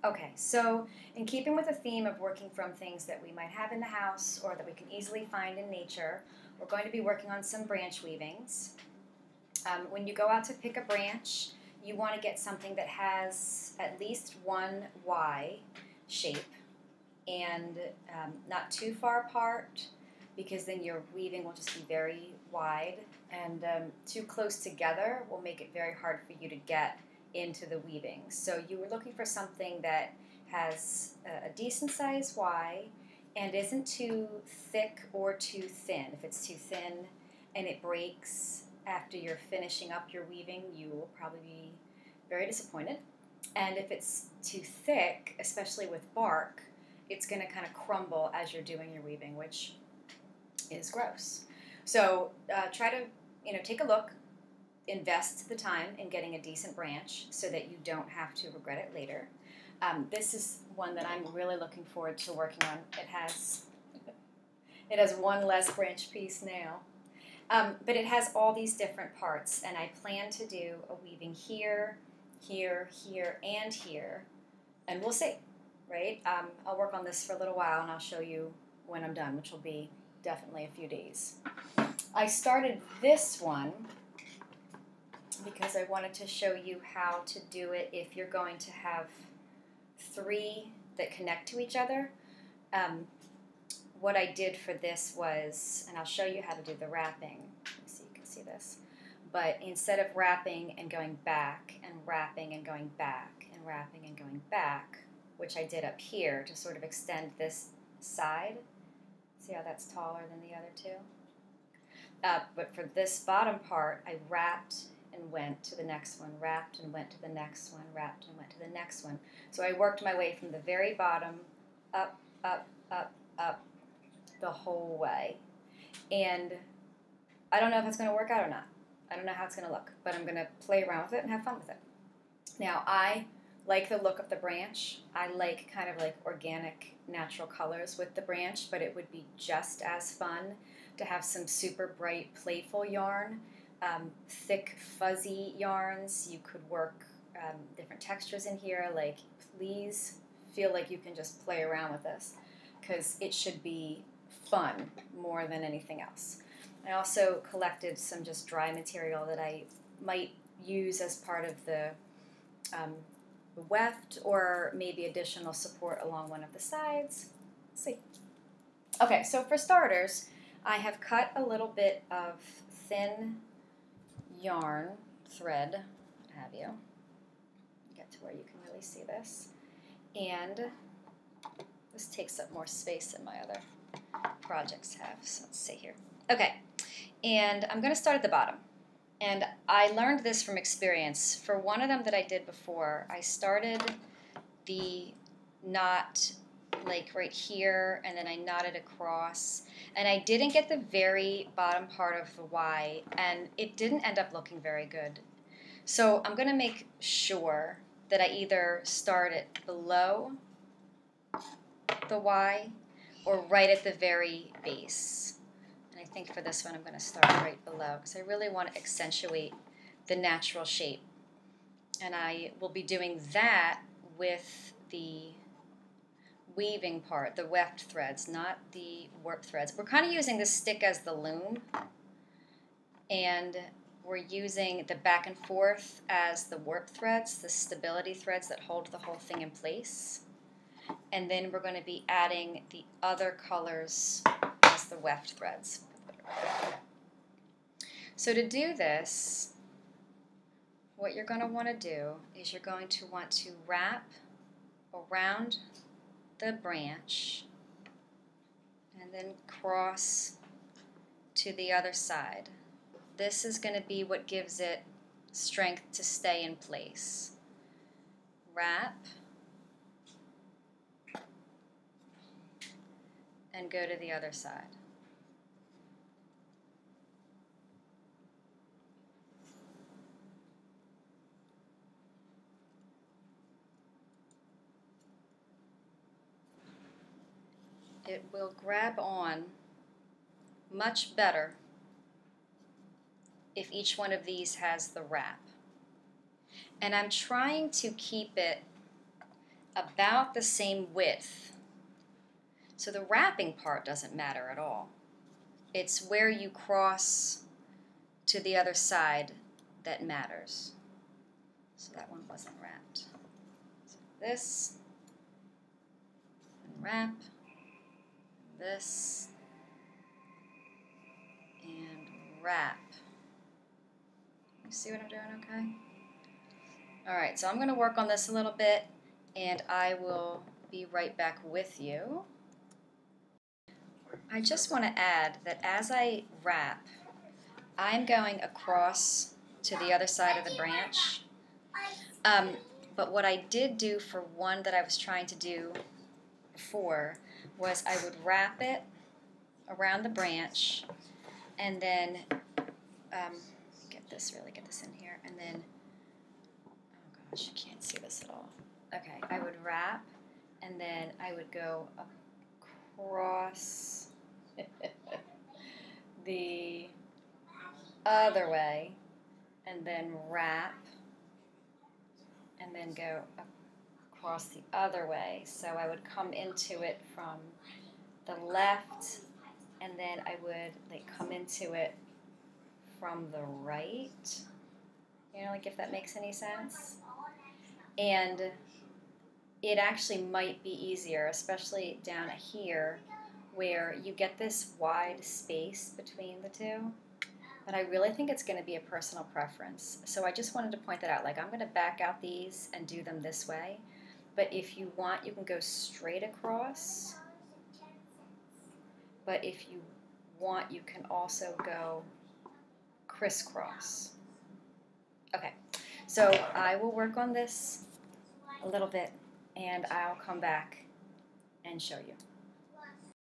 Okay, so in keeping with the theme of working from things that we might have in the house or that we can easily find in nature, we're going to be working on some branch weavings. When you go out to pick a branch, you want to get something that has at least one Y shape and not too far apart, because then your weaving will just be very wide, and too close together will make it very hard for you to get into the weaving. So you were looking for something that has a decent size Y and isn't too thick or too thin. If it's too thin and it breaks after you're finishing up your weaving, you will probably be very disappointed. And if it's too thick, especially with bark, it's going to kind of crumble as you're doing your weaving, which is gross. So try to take a look, invest the time in getting a decent branch so that you don't have to regret it later. This is one that I'm really looking forward to working on. It has one less branch piece now. But it has all these different parts, and I plan to do a weaving here, here, here, and here, and we'll see, right? I'll work on this for a little while, and I'll show you when I'm done, which will be definitely a few days. I started this one because I wanted to show you how to do it if you're going to have three that connect to each other. What I did for this was, and I'll show you how to do the wrapping, so you can see this, but instead of wrapping and going back and wrapping and going back and wrapping and going back, which I did up here to sort of extend this side, see how that's taller than the other two? But for this bottom part, I wrapped and went to the next one, wrapped and went to the next one, wrapped and went to the next one. So I worked my way from the very bottom up, up, up, up, the whole way. And I don't know if it's going to work out or not. I don't know how it's going to look, but I'm going to play around with it and have fun with it. Now, I like the look of the branch. I like kind of like organic, natural colors with the branch, but it would be just as fun to have some super bright, playful yarn, thick, fuzzy yarns. You could work different textures in here. Like, please feel like you can just play around with this, because it should be fun more than anything else. I also collected some just dry material that I might use as part of the weft, or maybe additional support along one of the sides. Let's see. Okay, so for starters, I have cut a little bit of thin yarn, thread, what have you. Get to where you can really see this. And this takes up more space than my other projects have, so let's see here. Okay, and I'm going to start at the bottom. And I learned this from experience. For one of them that I did before, I started the knot like right here, and then I knotted across, and I didn't get the very bottom part of the Y, and it didn't end up looking very good. So I'm going to make sure that I either start it below the Y or right at the very base. And I think for this one I'm going to start right below, because I really want to accentuate the natural shape. And I will be doing that with the weaving part, the weft threads, not the warp threads. We're kind of using the stick as the loom, and we're using the back and forth as the warp threads, the stability threads that hold the whole thing in place. And then we're going to be adding the other colors as the weft threads. So to do this, what you're going to want to do is you're going to want to wrap around the branch and then cross to the other side. This is going to be what gives it strength to stay in place. Wrap and go to the other side. It will grab on much better if each one of these has the wrap. And I'm trying to keep it about the same width. So the wrapping part doesn't matter at all. It's where you cross to the other side that matters. So that one wasn't wrapped. So this, and wrap, this, and wrap. You see what I'm doing okay? Alright, so I'm going to work on this a little bit, and I will be right back with you. I just want to add that as I wrap, I'm going across to the other side of the branch. But what I did do for one that I was trying to do before was I would wrap it around the branch, and then get this in here, and then, oh gosh, you can't see this at all. Okay, I would wrap, and then I would go across the other way, and then wrap, and then go across the other way. So I would come into it from the left, and then I would like come into it from the right. You know, like if that makes any sense. And it actually might be easier, especially down here, where you get this wide space between the two. But I really think it's going to be a personal preference. So I just wanted to point that out. Like, I'm going to back out these and do them this way. But if you want, you can go straight across. But if you want, you can also go crisscross. Okay, so I will work on this a little bit, and I'll come back and show you.